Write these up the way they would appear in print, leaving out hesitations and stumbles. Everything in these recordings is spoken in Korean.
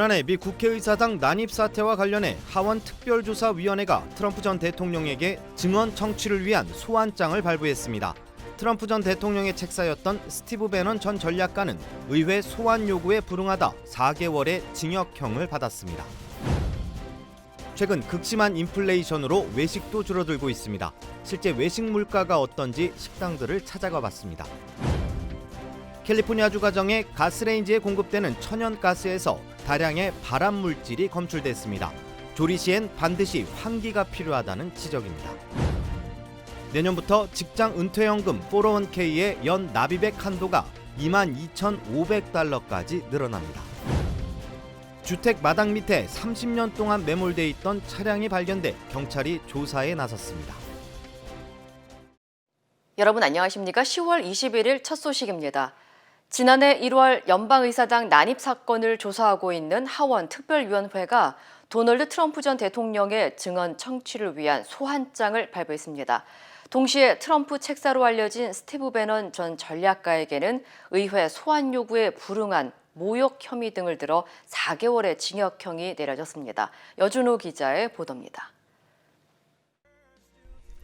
지난해 미 국회의사당 난입 사태와 관련해 하원 특별조사위원회가 트럼프 전 대통령에게 증언 청취를 위한 소환장을 발부했습니다. 트럼프 전 대통령의 책사였던 스티브 배넌 전 전략가는 의회 소환 요구에 불응하다 4개월의 징역형을 받았습니다. 최근 극심한 인플레이션으로 외식도 줄어들고 있습니다. 실제 외식 물가가 어떤지 식당들을 찾아가 봤습니다. 캘리포니아주 가정에 가스레인지에 공급되는 천연가스에서 다량의 발암 물질이 검출됐습니다. 조리 시엔 반드시 환기가 필요하다는 지적입니다. 내년부터 직장 은퇴연금 401k의 연 납입액 한도가 22,500달러까지 늘어납니다. 주택 마당 밑에 30년 동안 매몰돼 있던 차량이 발견돼 경찰이 조사에 나섰습니다. 여러분 안녕하십니까? 10월 21일 첫 소식입니다. 지난해 1월 연방의사당 난입 사건을 조사하고 있는 하원 특별위원회가 도널드 트럼프 전 대통령의 증언 청취를 위한 소환장을 발부했습니다. 동시에 트럼프 책사로 알려진 스티브 배넌 전 전략가에게는 의회 소환 요구에 불응한 모욕 혐의 등을 들어 4개월의 징역형이 내려졌습니다. 여준호 기자의 보도입니다.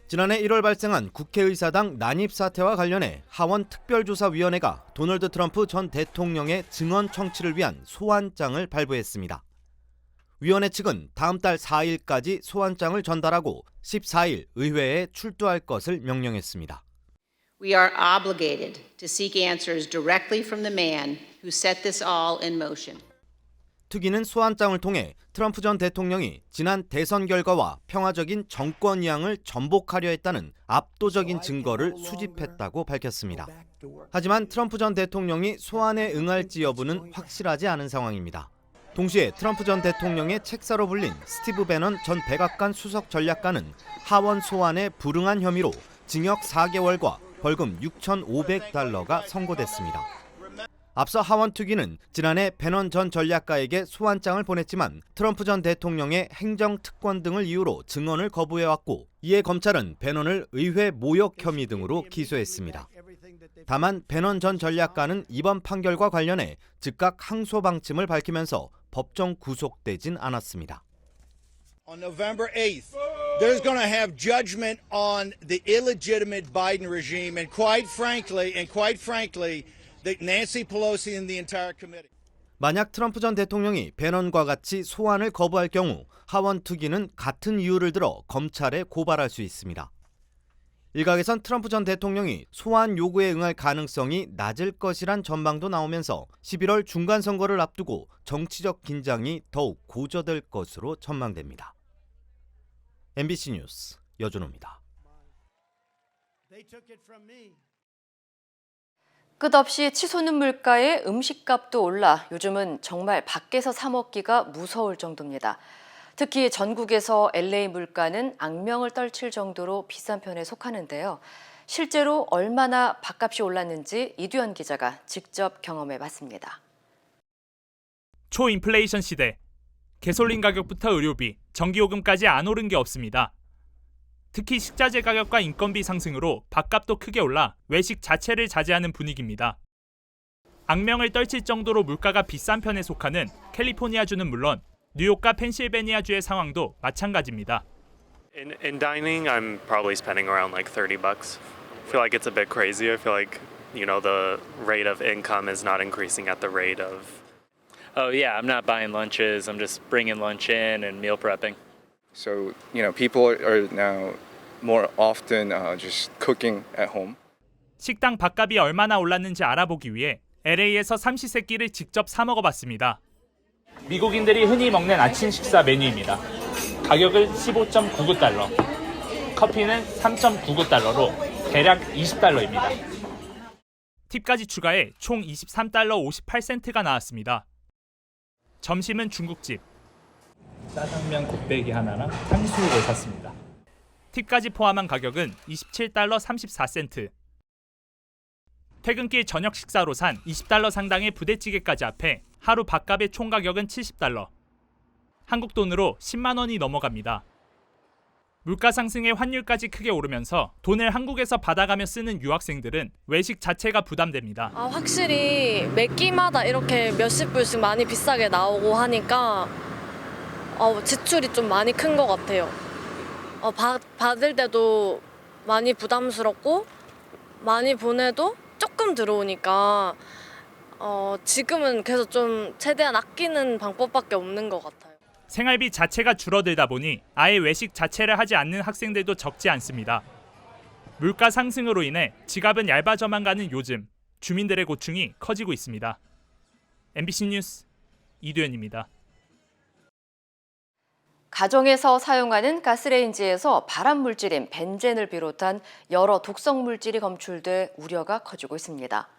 지난해 1월 발생한 국회의사당 난입 사태와 관련해 하원 특별조사위원회가 도널드 트럼프 전 대통령의 증언 청취를 위한 소환장을 발부했습니다. 위원회 측은 다음 달 4일까지 소환장을 전달하고 14일 의회에 출두할 것을 명령했습니다. We are obligated to seek answers directly from the man who set this all in motion. 특위는 소환장을 통해 트럼프 전 대통령이 지난 대선 결과와 평화적인 정권 이양을 전복하려 했다는 압도적인 증거를 수집했다고 밝혔습니다. 하지만 트럼프 전 대통령이 소환에 응할지 여부는 확실하지 않은 상황입니다. 동시에 트럼프 전 대통령의 책사로 불린 스티브 배넌 전 백악관 수석 전략가는 하원 소환에 불응한 혐의로 징역 4개월과 벌금 6,500달러가 선고됐습니다. 앞서 하원 특위는 지난해 배넌 전 전략가에게 소환장을 보냈지만 트럼프 전 대통령의 행정특권 등을 이유로 증언을 거부해왔고, 이에 검찰은 배넌을 의회 모욕 혐의 등으로 기소했습니다. 다만 배넌 전 전략가는 이번 판결과 관련해 즉각 항소 방침을 밝히면서 법정 구속되진 않았습니다. On November 8th, there's going to have judgment on the illegitimate Biden regime and quite frankly, Nancy Pelosi and the entire committee. 만약 트럼프 전 대통령이 배넌과 같이 소환을 거부할 경우 하원 특위는 같은 이유를 들어 검찰에 고발할 수 있습니다. 일각에선 트럼프 전 대통령이 소환 요구에 응할 가능성이 낮을 것이란 전망도 나오면서 11월 중간선거를 앞두고 정치적 긴장이 더욱 고조될 것으로 전망됩니다. MBC 뉴스 여준호입니다. 끝없이 치솟는 물가에 음식값도 올라 요즘은 정말 밖에서 사 먹기가 무서울 정도입니다. 특히 전국에서 LA 물가는 악명을 떨칠 정도로 비싼 편에 속하는데요. 실제로 얼마나 밥값이 올랐는지 이두현 기자가 직접 경험해봤습니다. 초인플레이션 시대, 개솔린 가격부터 의료비, 전기요금까지 안 오른 게 없습니다. 특히 식자재 가격과 인건비 상승으로 밥값도 크게 올라 외식 자체를 자제하는 분위기입니다. 악명을 떨칠 정도로 물가가 비싼 편에 속하는 캘리포니아주는 물론 뉴욕과 펜실베니아주의 상황도 마찬가지입니다. In dining, I'm probably spending around like $30. I feel like it's a bit crazy. I feel like, the rate of income is not increasing at the rate of. Oh yeah, I'm not buying lunches. I'm just bringing lunch in and meal prepping. So, people are now more often just cooking at home. 식당 밥값이 얼마나 올랐는지 알아보기 위해 LA에서 삼시세끼를 직접 사 먹어봤습니다. 미국인들이 흔히 먹는 아침 식사 메뉴입니다. 가격은 15.99달러, 커피는 3.99달러로 대략 $20입니다. 팁까지 추가해 총 $23 58센트가 나왔습니다. 점심은 중국집, 짜장면 곱빼기 하나랑 탕수육을 샀습니다. 팁까지 포함한 가격은 $27 34센트. 퇴근길 저녁 식사로 산 $20 상당의 부대찌개까지 합해 하루 밥값의 총 가격은 $70. 한국 돈으로 10만 원이 넘어갑니다. 물가 상승에 환율까지 크게 오르면서 돈을 한국에서 받아가며 쓰는 유학생들은 외식 자체가 부담됩니다. 확실히 매 끼마다 이렇게 몇십 불씩 많이 비싸게 나오고 하니까 지출이 좀 많이 큰 것 같아요. 받을 때도 많이 부담스럽고 많이 보내도 조금 들어오니까 지금은 그래서 좀 최대한 아끼는 방법밖에 없는 것 같아요. 생활비 자체가 줄어들다 보니 아예 외식 자체를 하지 않는 학생들도 적지 않습니다. 물가 상승으로 인해 지갑은 얇아져만 가는 요즘 주민들의 고충이 커지고 있습니다. MBC 뉴스 이두현입니다. 가정에서 사용하는 가스레인지에서 발암 물질인 벤젠을 비롯한 여러 독성 물질이 검출돼 우려가 커지고 있습니다.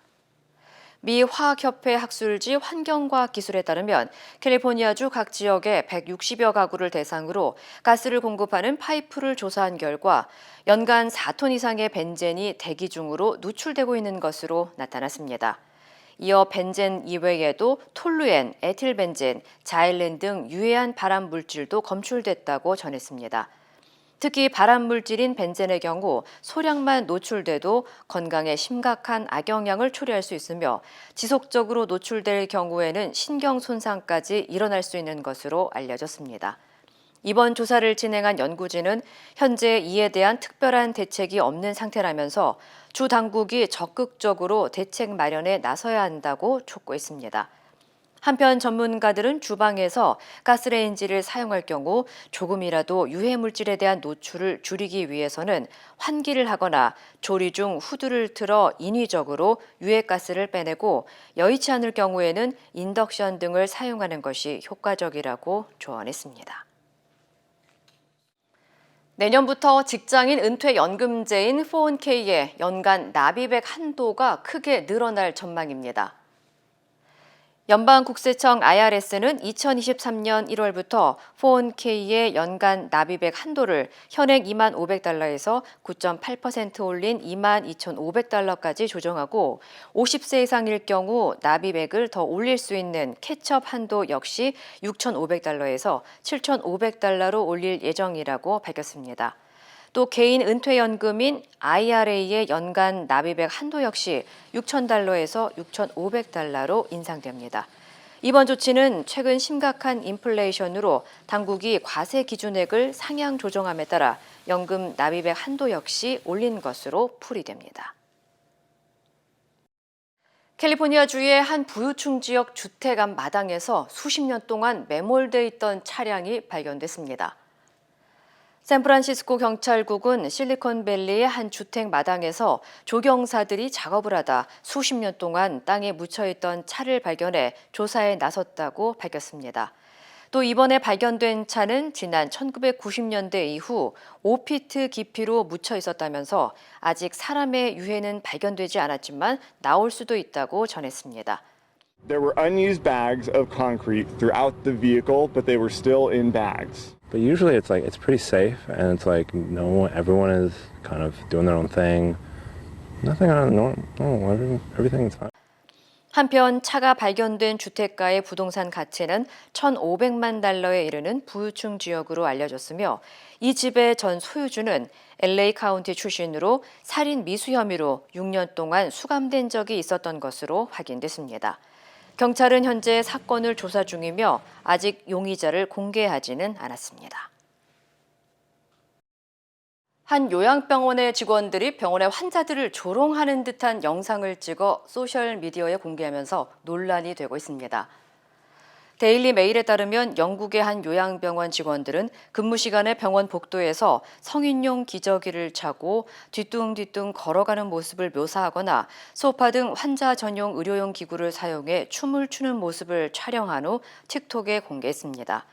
미 화학협회 학술지 환경과학기술에 따르면 캘리포니아주 각 지역의 160여 가구를 대상으로 가스를 공급하는 파이프를 조사한 결과 연간 4톤 이상의 벤젠이 대기 중으로 누출되고 있는 것으로 나타났습니다. 이어 벤젠 이외에도 톨루엔, 에틸벤젠, 자일렌 등 유해한 발암 물질도 검출됐다고 전했습니다. 특히 발암 물질인 벤젠의 경우 소량만 노출돼도 건강에 심각한 악영향을 초래할 수 있으며 지속적으로 노출될 경우에는 신경 손상까지 일어날 수 있는 것으로 알려졌습니다. 이번 조사를 진행한 연구진은 현재 이에 대한 특별한 대책이 없는 상태라면서 주 당국이 적극적으로 대책 마련에 나서야 한다고 촉구했습니다. 한편 전문가들은 주방에서 가스레인지를 사용할 경우 조금이라도 유해 물질에 대한 노출을 줄이기 위해서는 환기를 하거나 조리 중 후드를 틀어 인위적으로 유해가스를 빼내고 여의치 않을 경우에는 인덕션 등을 사용하는 것이 효과적이라고 조언했습니다. 내년부터 직장인 은퇴연금제인 401k의 연간 납입액 한도가 크게 늘어날 전망입니다. 연방국세청 IRS는 2023년 1월부터 401k의 연간 납입액 한도를 현행 $25,000에서 9.8% 올린 $22,500까지 조정하고 50세 이상일 경우 납입액을 더 올릴 수 있는 캐치업 한도 역시 $6,500에서 $7,500로 올릴 예정이라고 밝혔습니다. 또 개인 은퇴연금인 IRA의 연간 납입액 한도 역시 $6,000에서 $6,500로 인상됩니다. 이번 조치는 최근 심각한 인플레이션으로 당국이 과세 기준액을 상향 조정함에 따라 연금 납입액 한도 역시 올린 것으로 풀이됩니다. 캘리포니아주의 한 부유층 지역 주택 앞 마당에서 수십 년 동안 매몰돼 있던 차량이 발견됐습니다. 샌프란시스코 경찰국은 실리콘밸리의 한 주택 마당에서 조경사들이 작업을 하다 수십 년 동안 땅에 묻혀있던 차를 발견해 조사에 나섰다고 밝혔습니다. 또 이번에 발견된 차는 지난 1990년대 이후 5피트 깊이로 묻혀 있었다면서 아직 사람의 유해는 발견되지 않았지만 나올 수도 있다고 전했습니다. There were unused bags of concrete throughout the vehicle, but they were still in bags. But usually it's pretty safe, and it's everyone is kind of doing their own thing. Nothing out of the normal. Everything's fine. 한편 차가 발견된 주택가의 부동산 가치는 $1,500만 이르는 부유층 지역으로 알려졌으며 이 집의 전 소유주는 LA 카운티 출신으로 살인 미수 혐의로 6년 동안 수감된 적이 있었던 것으로 확인됐습니다. 경찰은 현재 사건을 조사 중이며 아직 용의자를 공개하지는 않았습니다. 한 요양병원의 직원들이 병원의 환자들을 조롱하는 듯한 영상을 찍어 소셜미디어에 공개하면서 논란이 되고 있습니다. 데일리 메일에 따르면 영국의 한 요양병원 직원들은 근무 시간에 병원 복도에서 성인용 기저귀를 차고 뒤뚱뒤뚱 걸어가는 모습을 묘사하거나 소파 등 환자 전용 의료용 기구를 사용해 춤을 추는 모습을 촬영한 후 틱톡에 공개했습니다.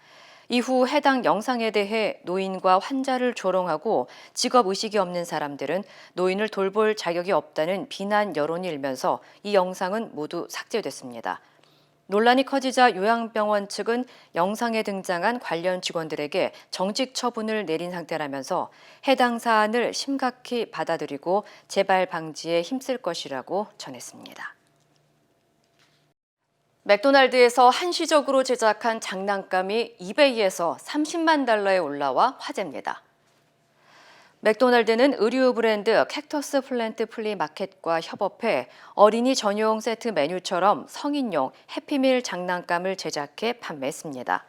이후 해당 영상에 대해 노인과 환자를 조롱하고 직업의식이 없는 사람들은 노인을 돌볼 자격이 없다는 비난 여론이 일면서 이 영상은 모두 삭제됐습니다. 논란이 커지자 요양병원 측은 영상에 등장한 관련 직원들에게 정직 처분을 내린 상태라면서 해당 사안을 심각히 받아들이고 재발 방지에 힘쓸 것이라고 전했습니다. 맥도날드에서 한시적으로 제작한 장난감이 이베이에서 $300만 올라와 화제입니다. 맥도날드는 의류 브랜드 캡터스 플랜트 플리 마켓과 협업해 어린이 전용 세트 메뉴처럼 성인용 해피밀 장난감을 제작해 판매했습니다.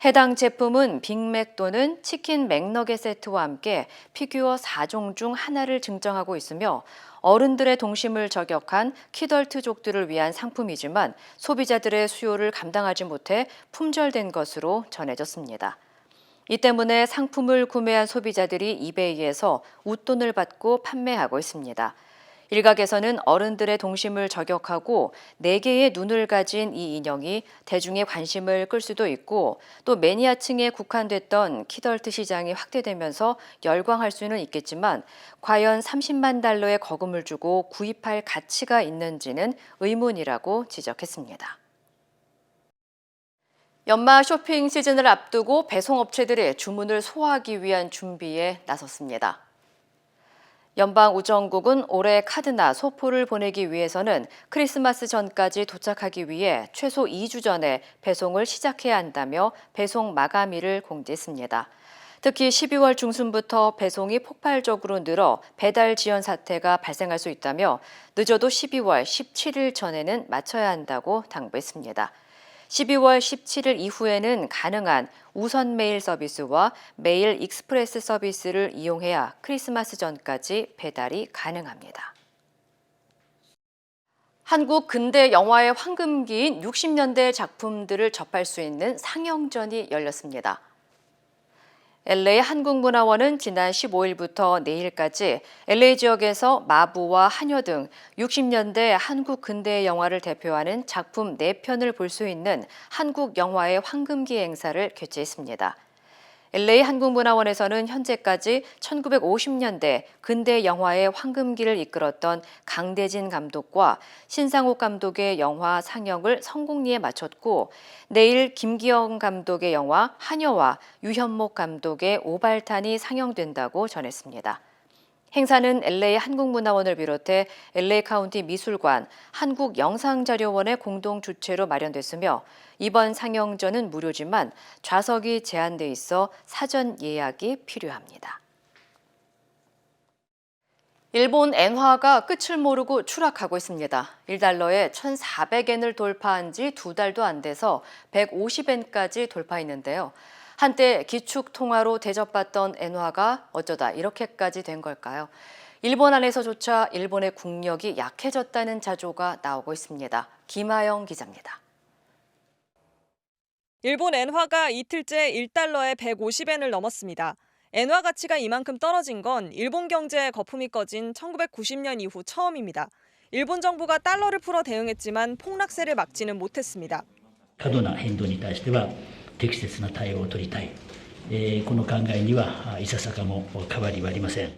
해당 제품은 빅맥 또는 치킨 맥너겟 세트와 함께 피규어 4종 중 하나를 증정하고 있으며 어른들의 동심을 저격한 키덜트족들을 위한 상품이지만 소비자들의 수요를 감당하지 못해 품절된 것으로 전해졌습니다. 이 때문에 상품을 구매한 소비자들이 이베이에서 웃돈을 받고 판매하고 있습니다. 일각에서는 어른들의 동심을 저격하고 4개의 눈을 가진 이 인형이 대중의 관심을 끌 수도 있고 또 매니아층에 국한됐던 키덜트 시장이 확대되면서 열광할 수는 있겠지만 과연 30만 달러의 거금을 주고 구입할 가치가 있는지는 의문이라고 지적했습니다. 연말 쇼핑 시즌을 앞두고 배송업체들이 주문을 소화하기 위한 준비에 나섰습니다. 연방우정국은 올해 카드나 소포를 보내기 위해서는 크리스마스 전까지 도착하기 위해 최소 2주 전에 배송을 시작해야 한다며 배송 마감일을 공지했습니다. 특히 12월 중순부터 배송이 폭발적으로 늘어 배달 지연 사태가 발생할 수 있다며 늦어도 12월 17일 전에는 마쳐야 한다고 당부했습니다. 12월 17일 이후에는 가능한 우선 메일 서비스와 메일 익스프레스 서비스를 이용해야 크리스마스 전까지 배달이 가능합니다. 한국 근대 영화의 황금기인 60년대 작품들을 접할 수 있는 상영전이 열렸습니다. LA 한국문화원은 지난 15일부터 내일까지 LA 지역에서 마부와 하녀 등 60년대 한국 근대 영화를 대표하는 작품 4편을 볼 수 있는 한국 영화의 황금기 행사를 개최했습니다. LA 한국문화원에서는 현재까지 1950년대 근대 영화의 황금기를 이끌었던 강대진 감독과 신상옥 감독의 영화 상영을 성공리에 마쳤고 내일 김기영 감독의 영화 하녀와 유현목 감독의 오발탄이 상영된다고 전했습니다. 행사는 LA 한국문화원을 비롯해 LA 카운티 미술관, 한국영상자료원의 공동 주최로 마련됐으며 이번 상영전은 무료지만 좌석이 제한돼 있어 사전 예약이 필요합니다. 일본 엔화가 끝을 모르고 추락하고 있습니다. 1달러에 1,400엔을 돌파한 지 2달도 안 돼서 150엔까지 돌파했는데요. 한때 기축 통화로 대접받던 엔화가 어쩌다 이렇게까지 된 걸까요? 일본 안에서조차 일본의 국력이 약해졌다는 자조가 나오고 있습니다. 김하영 기자입니다. 일본 엔화가 이틀째 1달러에 150엔을 넘었습니다. 엔화 가치가 이만큼 떨어진 건 일본 경제에 거품이 꺼진 1990년 이후 처음입니다. 일본 정부가 달러를 풀어 대응했지만 폭락세를 막지는 못했습니다. 過度な変動に対しては適切な対応を取りたい、この考えにはいささかも変わりはありません。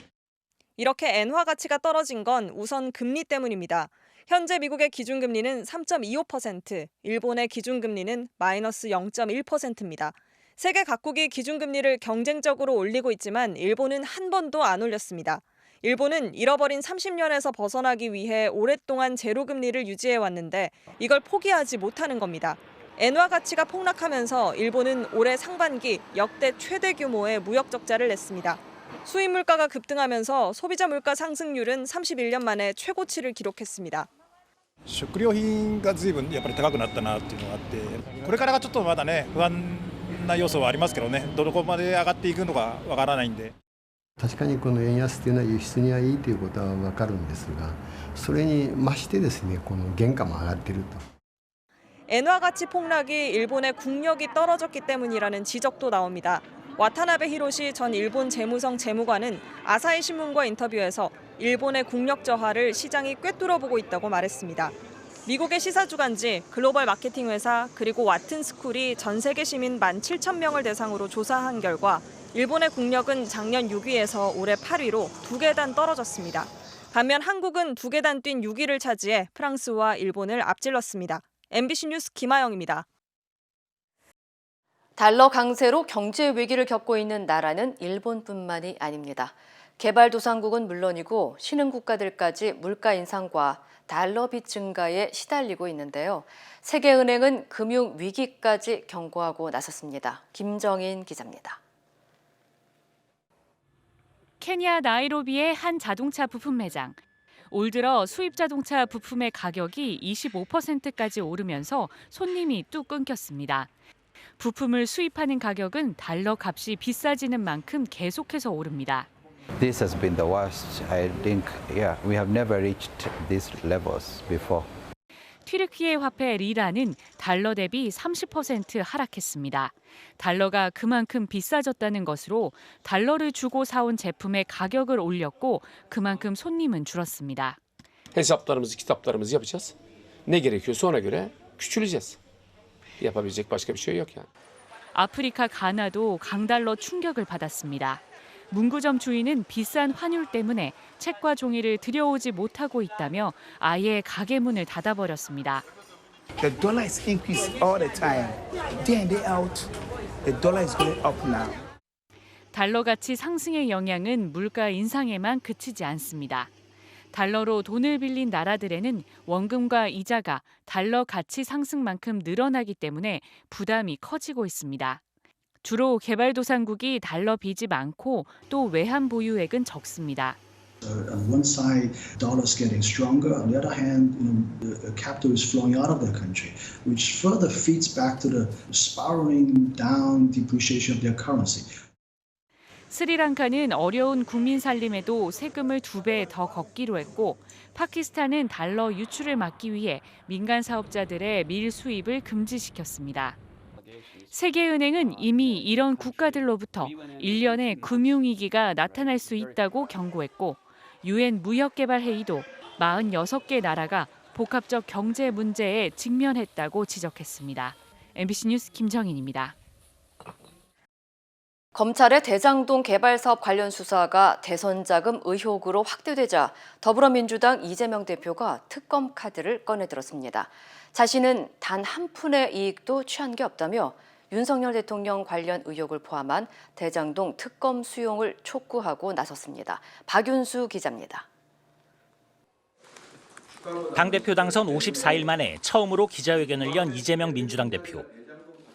이렇게 엔화 가치가 떨어진 건 우선 금리 때문입니다. 현재 미국의 기준금리는 3.25%, 일본의 기준금리는 마이너스 0.1%입니다. 세계 각국이 기준금리를 경쟁적으로 올리고 있지만 일본은 한 번도 안 올렸습니다. 일본은 잃어버린 30년에서 벗어나기 위해 오랫동안 제로금리를 유지해왔는데 이걸 포기하지 못하는 겁니다. 엔화 가치가 폭락하면서 일본은 올해 상반기 역대 최대 규모의 무역 적자를 냈습니다. 수입 물가가 급등하면서 소비자 물가 상승률은 31년 만에 최고치를 기록했습니다. 食料品が随分やっぱり高くなったなっていうのがあって、これからがちょっとまだね不安な要素はありますけどね、どこまで上がっていくのかわからないんで。確かにこの円安というのは輸出にはいいということは分かるんですが、それに増してですね、この原価も上がっていると。 엔화 가치 폭락이 일본의 국력이 떨어졌기 때문이라는 지적도 나옵니다. 와타나베 히로시 전 일본 재무성 재무관은 아사히 신문과 인터뷰에서 일본의 국력 저하를 시장이 꿰뚫어보고 있다고 말했습니다. 미국의 시사주간지, 글로벌 마케팅 회사 그리고 와튼스쿨이 전 세계 시민 17,000명을 대상으로 조사한 결과 일본의 국력은 작년 6위에서 올해 8위로 2계단 떨어졌습니다. 반면 한국은 2계단 뛴 6위를 차지해 프랑스와 일본을 앞질렀습니다. MBC 뉴스 김하영입니다. 달러 강세로 경제 위기를 겪고 있는 나라는 일본뿐만이 아닙니다. 개발도상국은 물론이고 신흥 국가들까지 물가 인상과 달러 빚 증가에 시달리고 있는데요. 세계은행은 금융 위기까지 경고하고 나섰습니다. 김정인 기자입니다. 케냐 나이로비의 한 자동차 부품 매장. 올 들어 수입 자동차 부품의 가격이 25%까지 오르면서 손님이 뚝 끊겼습니다. 부품을 수입하는 가격은 달러 값이 비싸지는 만큼 계속해서 오릅니다. This has been the worst. I think, we have never reached these levels before. 튀르키예 화폐 리라는 달러 대비 30% 하락했습니다. 달러가 그만큼 비싸졌다는 것으로 달러를 주고 사온 제품의 가격을 올렸고 그만큼 손님은 줄었습니다. Hesaplarımızı, kitaplarımızı yapacağız. Ne gerekiyorsa ona göre küçüleceğiz. Yapabilecek başka bir şey yok yani. 아프리카 가나도 강달러 충격을 받았습니다. 문구점 주인은 비싼 환율 때문에 책과 종이를 들여오지 못하고 있다며 아예 가게 문을 닫아버렸습니다. The dollar is increasing all the time. Day in, day out, the dollar is going up now. 달러 가치 상승의 영향은 물가 인상에만 그치지 않습니다. 달러로 돈을 빌린 나라들에는 원금과 이자가 달러 가치 상승만큼 늘어나기 때문에 부담이 커지고 있습니다. 주로 개발도상국이 달러 빚이 많고 또 외환 보유액은 적습니다. On one side, dollars getting stronger. On the other hand, the capital is flowing out of their country, which further feeds back to the spiraling down depreciation of their currency. 스리랑카는 어려운 국민 살림에도 세금을 2배 더 걷기로 했고 파키스탄은 달러 유출을 막기 위해 민간 사업자들의 밀 수입을 금지시켰습니다. 세계은행은 이미 이런 국가들로부터 1년에 금융위기가 나타날 수 있다고 경고했고 유엔 무역개발회의도 46개 나라가 복합적 경제 문제에 직면했다고 지적했습니다. MBC 뉴스 김정인입니다. 검찰의 대장동 개발사업 관련 수사가 대선 자금 의혹으로 확대되자 더불어민주당 이재명 대표가 특검 카드를 꺼내들었습니다. 자신은 단 한 푼의 이익도 취한 게 없다며 윤석열 대통령 관련 의혹을 포함한 대장동 특검 수용을 촉구하고 나섰습니다. 박윤수 기자입니다. 당대표 당선 54일 만에 처음으로 기자회견을 연 이재명 민주당 대표.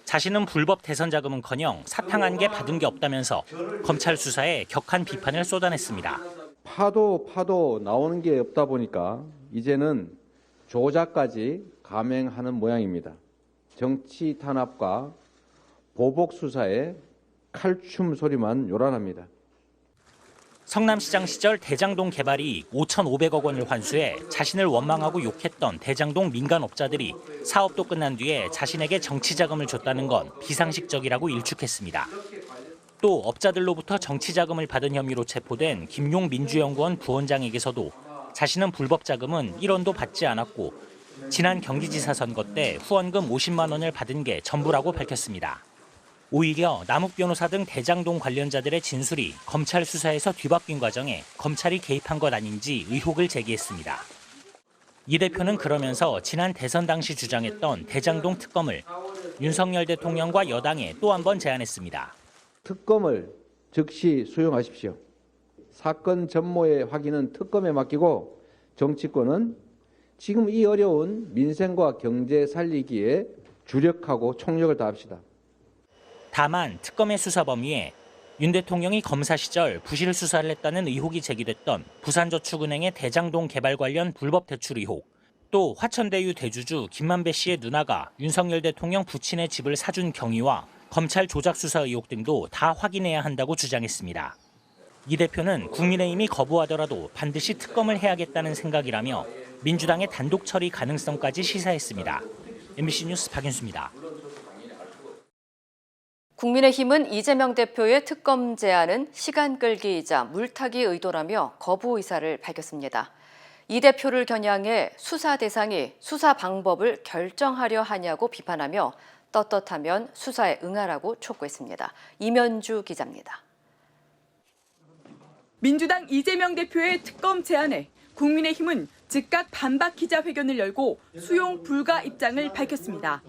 자신은 불법 대선 자금은커녕 사탕 한 개 받은 게 없다면서 검찰 수사에 격한 비판을 쏟아냈습니다. 파도 나오는 게 없다 보니까 이제는 조작까지 감행하는 모양입니다. 정치 탄압과 보복 수사에 칼춤 소리만 요란합니다. 성남시장 시절 대장동 개발이 5,500억 원을 환수해 자신을 원망하고 욕했던 대장동 민간업자들이 사업도 끝난 뒤에 자신에게 정치 자금을 줬다는 건 비상식적이라고 일축했습니다. 또 업자들로부터 정치 자금을 받은 혐의로 체포된 김용 민주연구원 부원장에게서도 자신은 불법 자금은 1원도 받지 않았고 지난 경기지사 선거 때 후원금 50만 원을 받은 게 전부라고 밝혔습니다. 오히려 남욱 변호사 등 대장동 관련자들의 진술이 검찰 수사에서 뒤바뀐 과정에 검찰이 개입한 것 아닌지 의혹을 제기했습니다. 이 대표는 그러면서 지난 대선 당시 주장했던 대장동 특검을 윤석열 대통령과 여당에 또 한 번 제안했습니다. 특검을 즉시 수용하십시오. 사건 전모의 확인은 특검에 맡기고 정치권은 지금 이 어려운 민생과 경제 살리기에 주력하고 총력을 다합시다. 다만 특검의 수사 범위에 윤 대통령이 검사 시절 부실 수사를 했다는 의혹이 제기됐던 부산저축은행의 대장동 개발 관련 불법 대출 의혹, 또 화천대유 대주주 김만배 씨의 누나가 윤석열 대통령 부친의 집을 사준 경위와 검찰 조작 수사 의혹 등도 다 확인해야 한다고 주장했습니다. 이 대표는 국민의힘이 거부하더라도 반드시 특검을 해야겠다는 생각이라며 민주당의 단독 처리 가능성까지 시사했습니다. MBC 뉴스 박윤수입니다. 국민의힘은 이재명 대표의 특검 제안은 시간 끌기이자 물타기 의도라며 거부 의사를 밝혔습니다. 이 대표를 겨냥해 수사 대상이 수사 방법을 결정하려 하냐고 비판하며 떳떳하면 수사에 응하라고 촉구했습니다. 이면주 기자입니다. 민주당 이재명 대표의 특검 제안에 국민의힘은 즉각 반박 기자회견을 열고 수용 불가 입장을 밝혔습니다.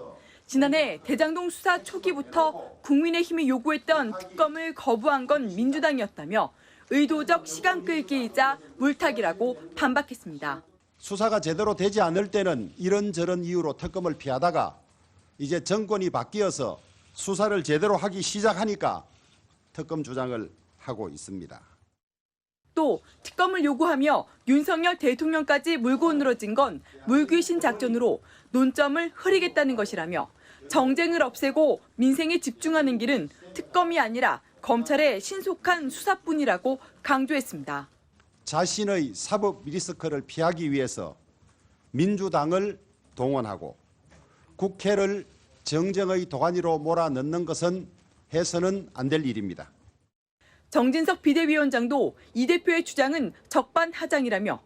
지난해 대장동 수사 초기부터 국민의힘이 요구했던 특검을 거부한 건 민주당이었다며 의도적 시간 끌기이자 물타기라고 반박했습니다. 수사가 제대로 되지 않을 때는 이런저런 이유로 특검을 피하다가 이제 정권이 바뀌어서 수사를 제대로 하기 시작하니까 특검 주장을 하고 있습니다. 또 특검을 요구하며 윤석열 대통령까지 물고 늘어진 건 물귀신 작전으로 논점을 흐리겠다는 것이라며 정쟁을 없애고 민생에 집중하는 길은 특검이 아니라 검찰의 신속한 수사뿐이라고 강조했습니다. 자신의 사법 리스크를 피하기 위해서 민주당을 동원하고 국회를 정쟁의 도가니로 몰아넣는 것은 해서는 안 될 일입니다. 정진석 비대위원장도 이 대표의 주장은 적반하장이라며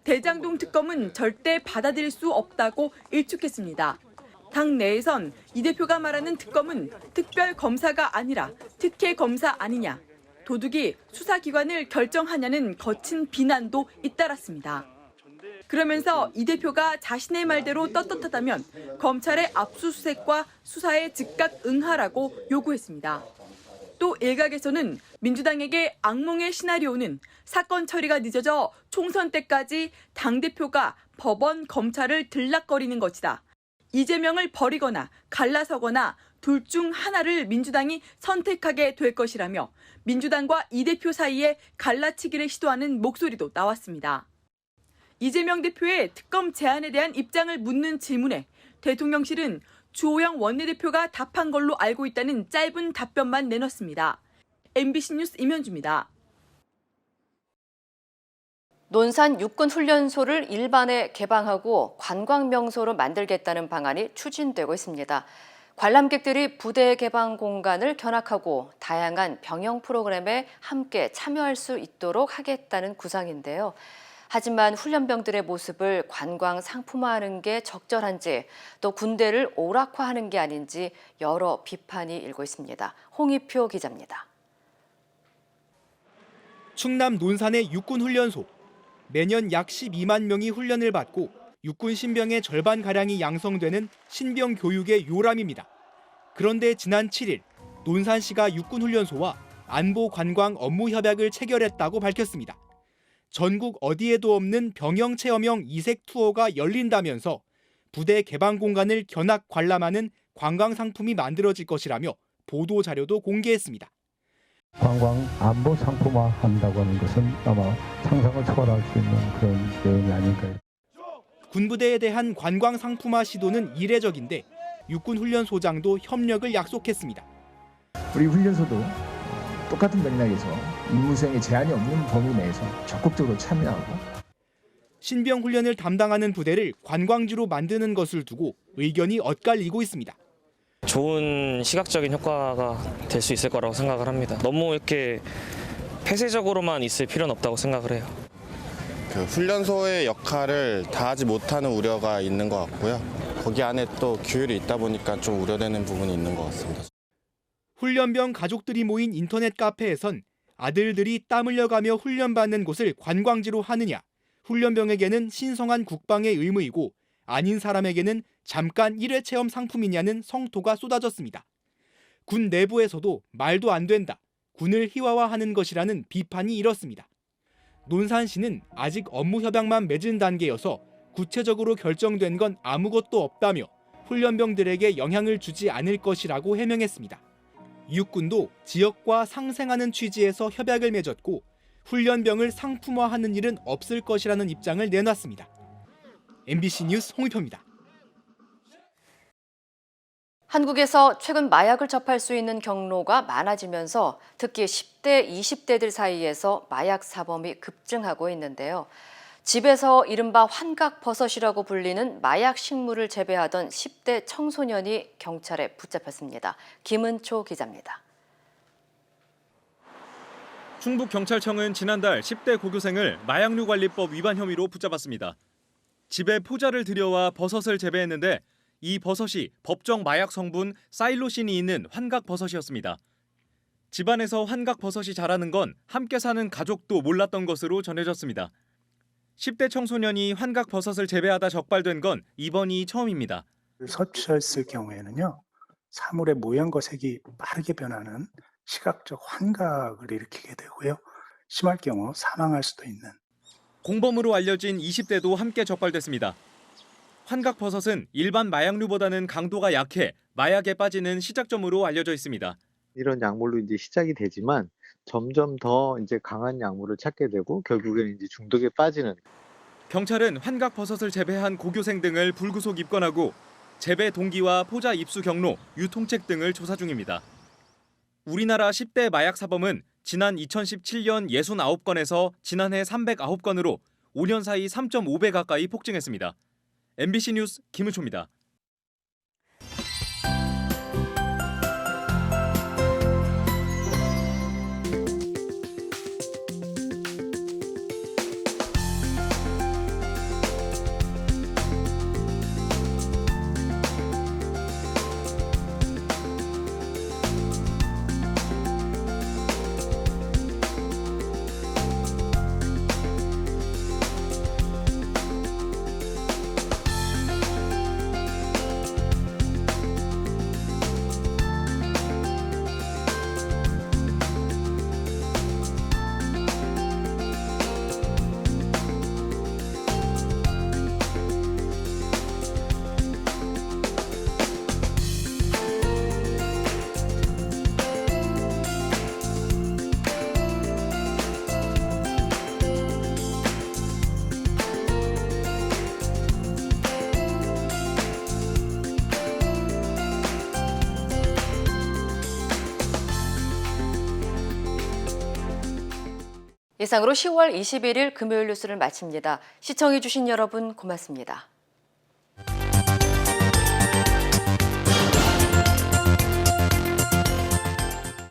대장동 특검은 절대 받아들일 수 없다고 일축했습니다. 당 내에선 이 대표가 말하는 특검은 특별검사가 아니라 특혜검사 아니냐, 도둑이 수사기관을 결정하냐는 거친 비난도 잇따랐습니다. 그러면서 이 대표가 자신의 말대로 떳떳하다면 검찰의 압수수색과 수사에 즉각 응하라고 요구했습니다. 또 일각에서는 민주당에게 악몽의 시나리오는 사건 처리가 늦어져 총선 때까지 당대표가 법원, 검찰을 들락거리는 것이다. 이재명을 버리거나 갈라서거나 둘 중 하나를 민주당이 선택하게 될 것이라며 민주당과 이 대표 사이에 갈라치기를 시도하는 목소리도 나왔습니다. 이재명 대표의 특검 제안에 대한 입장을 묻는 질문에 대통령실은 주호영 원내대표가 답한 걸로 알고 있다는 짧은 답변만 내놨습니다. MBC 뉴스 임현주입니다. 논산 육군훈련소를 일반에 개방하고 관광명소로 만들겠다는 방안이 추진되고 있습니다. 관람객들이 부대 개방 공간을 견학하고 다양한 병영 프로그램에 함께 참여할 수 있도록 하겠다는 구상인데요. 하지만 훈련병들의 모습을 관광 상품화하는 게 적절한지 또 군대를 오락화하는 게 아닌지 여러 비판이 일고 있습니다. 홍희표 기자입니다. 충남 논산의 육군훈련소. 매년 약 12만 명이 훈련을 받고 육군 신병의 절반가량이 양성되는 신병 교육의 요람입니다. 그런데 지난 7일 논산시가 육군훈련소와 안보관광 업무 협약을 체결했다고 밝혔습니다. 전국 어디에도 없는 병영체험형 이색 투어가 열린다면서 부대 개방 공간을 견학 관람하는 관광 상품이 만들어질 것이라며 보도 자료도 공개했습니다. 관광 안보 상품화 한다고 하는 것은 아마 상상을 초월할 수 있는 그런 내용이 아닐까요? 군부대에 대한 관광 상품화 시도는 이례적인데 육군훈련소장도 협력을 약속했습니다. 우리 훈련소도 똑같은 맥락에서 임무수행에 제한이 없는 범위 내에서 적극적으로 참여하고 신병 훈련을 담당하는 부대를 관광지로 만드는 것을 두고 의견이 엇갈리고 있습니다. 좋은 시각적인 효과가 될 수 있을 거라고 생각을 합니다. 너무 이렇게 폐쇄적으로만 있을 필요는 없다고 생각을 해요. 그 훈련소의 역할을 다하지 못하는 우려가 있는 것 같고요. 거기 안에 또 규율이 있다 보니까 좀 우려되는 부분이 있는 것 같습니다. 훈련병 가족들이 모인 인터넷 카페에선 아들들이 땀 흘려가며 훈련받는 곳을 관광지로 하느냐, 훈련병에게는 신성한 국방의 의무이고 아닌 사람에게는 잠깐 일회 체험 상품이냐는 성토가 쏟아졌습니다. 군 내부에서도 말도 안 된다, 군을 희화화하는 것이라는 비판이 일었습니다. 논산시는 아직 업무 협약만 맺은 단계여서 구체적으로 결정된 건 아무것도 없다며 훈련병들에게 영향을 주지 않을 것이라고 해명했습니다. 육군도 지역과 상생하는 취지에서 협약을 맺었고 훈련병을 상품화하는 일은 없을 것이라는 입장을 내놨습니다. MBC 뉴스 홍희표입니다. 한국에서 최근 마약을 접할 수 있는 경로가 많아지면서 특히 10대, 20대들 사이에서 마약 사범이 급증하고 있는데요. 집에서 이른바 환각버섯이라고 불리는 마약 식물을 재배하던 10대 청소년이 경찰에 붙잡혔습니다. 김은초 기자입니다. 충북경찰청은 지난달 10대 고교생을 마약류관리법 위반 혐의로 붙잡았습니다. 집에 포자를 들여와 버섯을 재배했는데 이 버섯이 법정 마약 성분 사일로신이 있는 환각버섯이었습니다. 집안에서 환각버섯이 자라는 건 함께 사는 가족도 몰랐던 것으로 전해졌습니다. 10대 청소년이 환각버섯을 재배하다 적발된 건 이번이 처음입니다. 섭취했을 경우에는요, 사물의 모양과 색이 빠르게 변하는 시각적 환각을 일으키게 되고요. 심할 경우 사망할 수도 있는. 공범으로 알려진 20대도 함께 적발됐습니다. 환각버섯은 일반 마약류보다는 강도가 약해 마약에 빠지는 시작점으로 알려져 있습니다. 이런 약물로 이제 시작이 되지만 점점 더 이제 강한 약물을 찾게 되고 결국에는 이제 중독에 빠지는. 경찰은 환각버섯을 재배한 고교생 등을 불구속 입건하고 재배 동기와 포자 입수 경로, 유통책 등을 조사 중입니다. 우리나라 10대 마약 사범은 지난 2017년 69건에서 지난해 309건으로 5년 사이 3.5배 가까이 폭증했습니다. MBC 뉴스 김은초입니다. 이상으로 10월 21일 금요일 뉴스를 마칩니다. 시청해주신 여러분 고맙습니다.